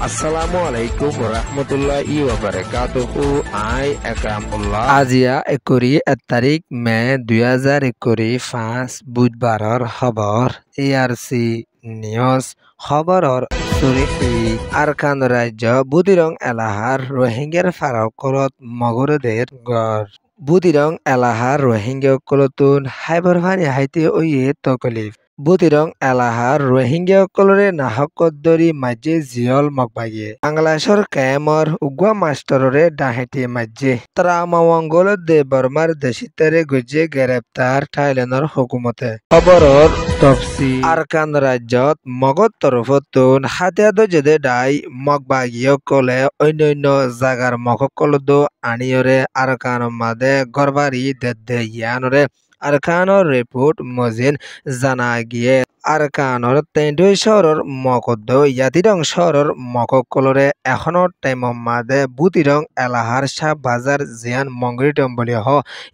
আসসালামু আলাইকুম রহমতুল্লাহি ওয়া বারাকাতুহু। আই একরামুল্লাহ। আজিয়া 1 তারিখ মে 2025 বুধবাৰৰ খবৰ ARC নিউজ খবৰৰ চুৰিকি আৰকান ৰাজ্য বুদিৰং এলাহাৰ ৰোহিংগাৰ ফাৰকলত মগৰদের গড় বুদিৰং এলাহাৰ ৰোহিংগাসকলতুন হাইবৰ ভানি হাইতে ওয়ে তকলিফ বুদিৰং এলাহাৰ ৰোহিংগাসকলৰে নাহকদৰি মাজে জিয়ল মকবাগিয়ে বাংলাদেশৰ কেমৰ উগুৱা মাষ্টৰৰে ডাহেটি মাজে ত্ৰামাৱংগল দে বৰ্মাৰ দেশিতাৰে গজে গ্ৰেপ্তাৰ থাইলেণ্ডৰ হুকুমতে খবৰৰ তফসি আৰকান ৰাজ্যত মগত তৰফতুন হাতিয়াদ যেদে ডাই মকবাগিয়কলে অন্যান্য জাগাৰ মককলদো আনিয়ৰে আৰকান মাদে গৰবাৰী দেদে ইয়ানৰে আৰকানৰ ৰিপোৰ্ট মজিন জানা গিয়ে আৰকানৰ 23 চহৰৰ মকদ্দ ইয়াতিৰং চহৰৰ মককলৰে এখনৰ টাইমৰ মাদে বুতিৰং এলাহাৰ চাহ বাজাৰ জিয়ান মংগৰিটম বুলি হ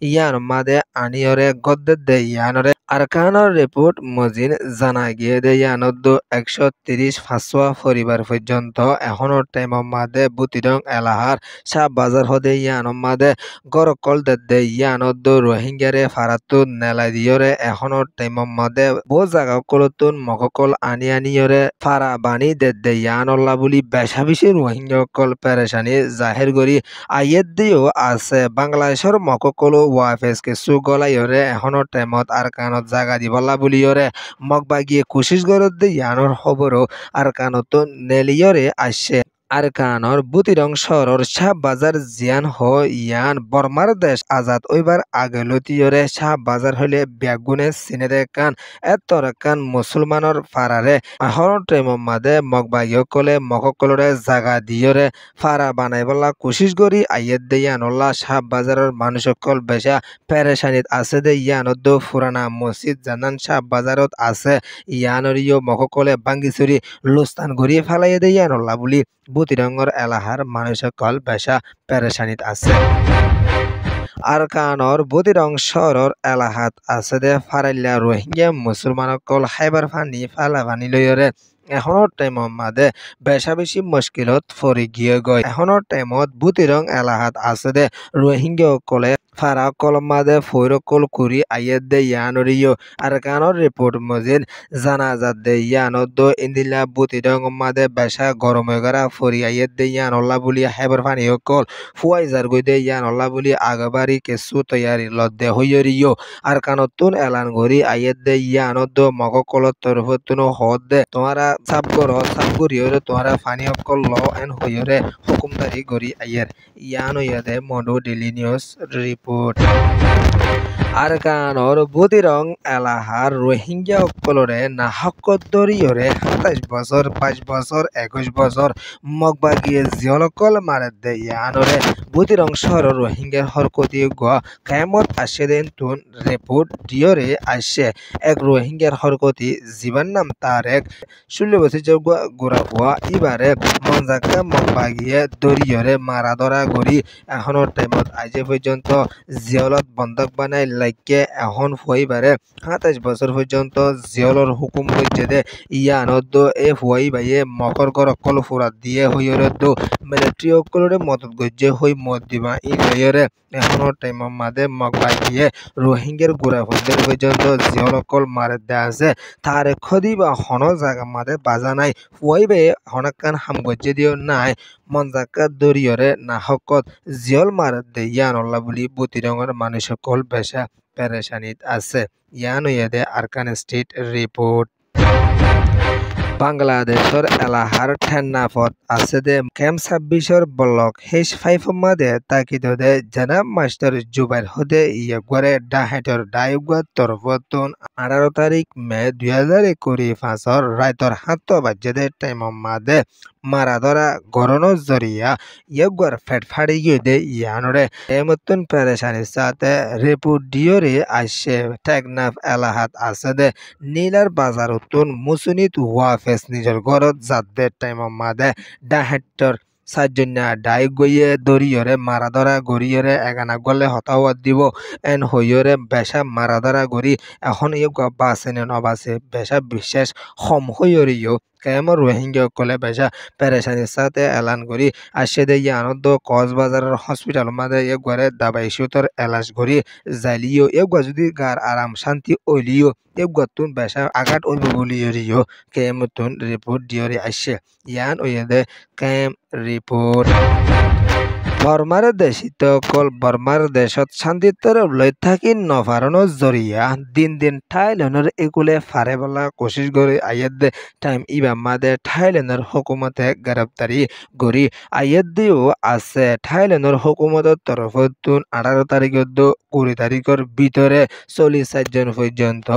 ইয়ান মাদে আনিয়ৰে গদ্দে দে ইয়ানৰে আৰকানৰ রিপোর্ট মজিন জানা গিয়ে দে ইয়ানদ্দ 130 ফাঁসোয়া পরিবার পর্যন্ত এখনৰ টাইমৰ মাদে বুতিরং এলাহার চাহ বাজার হদে ইয়ানৰ মাদে গরকল দে ইয়ানদ্দ রোহিঙ্গারে ফারাতু নেলা দিয়রে এখনৰ টাইমৰ মাদে বো জাগা কলতুন মককল আনিয়রে ফারা বানি দে ইয়ানল্লা বুলি বেশাবিশি রোহিঙ্গাকল পেরেশানি জাহির করি আইয়ের দিও আছে বাংলাদেশের মককল ওয়াফেস কিছু গলাইরে এখনৰ টাইমত আরকানত জাগা দিবলা বুলিয়রে মকবাগিয়ে কোশিশ করত ইয়ানোর খবরও আরকানত নেলিয়রে আসছে আরকানর বুতিরং শহরের শাহ বাজার জিয়ান হ ইয়ান বর্মার দেশ আজাদ ওইবার আগলতিয়রে শাহ বাজার হলে ব্যাগুনে সিনেদে কান এতর কান মুসলমানর ফারারে আহরণ ট্রেমর মাদে মকবাগিয়কলে মককলরে জাগা দিয়রে ফারা বানাইবলা কোশিশ করি আইয়ের দে ইয়ানল্লা শাহ বাজারের মানুষকল বেশা পেরেশানিত আছে দে ইয়ানদ্দ ফুরানা মসজিদ জানান শাহ বাজারত আছে ইয়ানরিও মককলে বাঙ্গিচুরি লুস্তান ঘুরিয়ে ফেলাইয়ে দে ইয়ানল্লা বুলি বুতিরঙ্গর এলাহার মানুষকল বেশা পেরেশানিত আছে আরকানর বুতিরং শহরের এলাহাত আছে দে ফারাইল্লা রোহিঙ্গা মুসলমানকল হাইবার ফানি ফালা ফানি লইরে এখনৰ টাইমৰ মাদে বেশা বেশি মুশকিলত ফরি গিয়ে গয় এখনৰ টাইমত বুতিরং এলাহাত আছে দে রোহিঙ্গাসকলে ফারা কলম মাদে ফৈরকল কুরি আইয়ের দে ইয়ানরিও আরকানর রিপোর্ট মজিন জানাজাত দে ইয়ানদ ইন্দিলা বুতিরং মাদে বেশা গরম গরা ফরি আইয়ের দে ইয়ানল্লা বুলি হেবর ফানি কল ফুয়াইজার গই দে ইয়ানল্লা বুলি আগবারি কেসু তৈয়ারি লদ্দে হইয়রিও আরকানতুন এলান ঘরি আইয়ের দে ইয়ানদ মগকলত তরফতুন হদ দে তোমারা সাবগরিয়রে তোমারা ফানি অকল ল এন হইয়রে হুকুমদারি গরি আইয়ের ইয়ান ইয়াদে মডু ডেলি নিউজ রিপোর্ট আরকানর বুতিরং এলাহার রোহিঙ্গা অকলরে নাহকদরিয়রে 27 বছর 5 বছর 21 বছর মকবাগিয়ে জিয়লকল মারে দে ইয়ানরে বুতিরং শহর রোহিঙ্গার হরকতি গোয়া কায়ামত আসে দেন তুন রিপোর্ট দিয়রে আসে এক রোহিঙ্গার হরকতি জীবন নাম তারেক 16 বছর গোড়া হওয়া ইবারে মনজাকা মকবাগিয়ে দরিয়রে মারা ধরা গড়ি এখনৰ টাইমত আজ পর্যন্ত জিয়লত বন্ধক বানাই লাগে এখন ফুয়াইবারে 27 বছর পর্যন্ত জিয়লর হুকুম হয়েছে দে ইয়ানদ এ ফুয়াই বাইয়ে মকর গরকল ফুরাত দিয়ে হইয়রদ মিলিটারি অকলরে মদত গজ্জে হই মত দিবা ই লয়রে এখনৰ টাইমৰ মাদে মকবাগিয়ে রোহিঙ্গার গোড়া ফন্দের পর্যন্ত জিয়লকল মারে দে আছে তার খদি বা হন জায়গা মাদে বাজা নাই ফুয়াই বাইয়ে হনাকান হাম গজ্জে দিও নাই মনজাকা দরিয়রে নাহকত জিয়ল মারে দে ইয়ানল্লা বুলি বুতিরঙর মানুষকল বেশা পেরেশানিত আছে ইয়ান ইয়াদে আরকান স্টেট রিপোর্ট বাংলাদেশের এলাহার ঠেন্নাফত আছে দে ক্যাম্প 26 ব্লক হেস 5 মাদে তাকিদ দে জনাব মাস্টার জুবাইর হদে ইয়গরে ডাহেটর ডাইগা তরফতুন 18 তারিখ মে 2025 রাইতর 7 বাজে দে টাইম মাদে মারা ধরা গরনের জরিয়া ইয়গর ফেট ফাড়ি গিয়ে দে ইয়ানরে এমতুন পেরেশানির সাথে রিপোর্ট দিয়রে আসে টেকনাফ এলাহাত আছে দে নীলার বাজার উতুন মুসুনিত ওয়াফেস নিজের ঘরত যাদের টাইম মাদে ডাহেটর সাজন্যা ডাই গইয়ে দরিয়রে মারা ধরা গড়িয়রে এগানা গলে হতাওয়াত দিব এন হইয়রে বেশা মারা ধরা গড়ি এখন ইয়ে বাসে নবাসে বেশা বিশেষ হম হইয়রিও স্ক্যাম রোহিঙ্গা কলে বেশা পেরেশানির সাথে এলান করি আসে দে ইয়ানদ কক্সবাজারের হসপিটাল মাঝে একবারে দাবাই সুতর এলাচ করি জালিও একবার যদি গার আরাম শান্তি ওইলিও একবার তুন বেশা আঘাত ওইব বলিও কেমতুন রিপোর্ট দিয়রি আসে ইয়ান ওইদে কেম রিপোর্ট বর্মার দেশিত কল বর্মার দেশত শান্তিত্বর লৈ থাকি নভারণৰ জরিয়া দিন দিন থাইল্যান্ডর এগুলে ফারে বলা কোশিশ করে আয়াত টাইম ইবা মাদে থাইল্যান্ডর হুকুমতে গ্রেপ্তারি গরি আয়াত দিও আছে থাইল্যান্ডর হুকুমতের তরফতুন 18 তারিখের 20 তারিখের ভিতরে 44 জন পর্যন্ত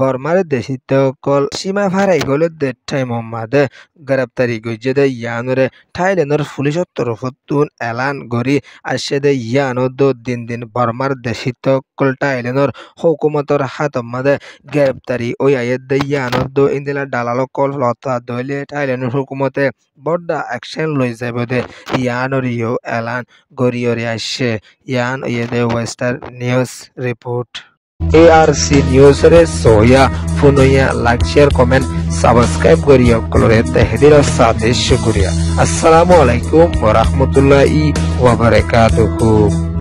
বর্মার দেশিত কল সীমা ফারাই গলে টাইম মাদে গ্রেপ্তারি গইজে দে ইয়ানরে থাইল্যান্ডর পুলিশের তরফতুন এলান গরি আসে দে ইয়ানদ দিন দিন বর্মার দেশিত কলটা এলেনর হুকুমতর হাত মাদে গ্রেপ্তারি ওই আয়ের দে ইয়ানদ ইন্দিলা দালাল কল লতা দইলে থাইল্যান্ডের হুকুমতে বড্ডা অ্যাকশন লই যাব দে ইয়ানরিও এলান গরিয়রে আসে ইয়ান ইয়ে western news report ARC News रे सोया फुनोया लाइक शेयर कमेंट सब्सक्राइब करियो कलोरे तहदीर साथे शुक्रिया अस्सलामु अलैकुम व रहमतुल्लाहि व बरकातुहू।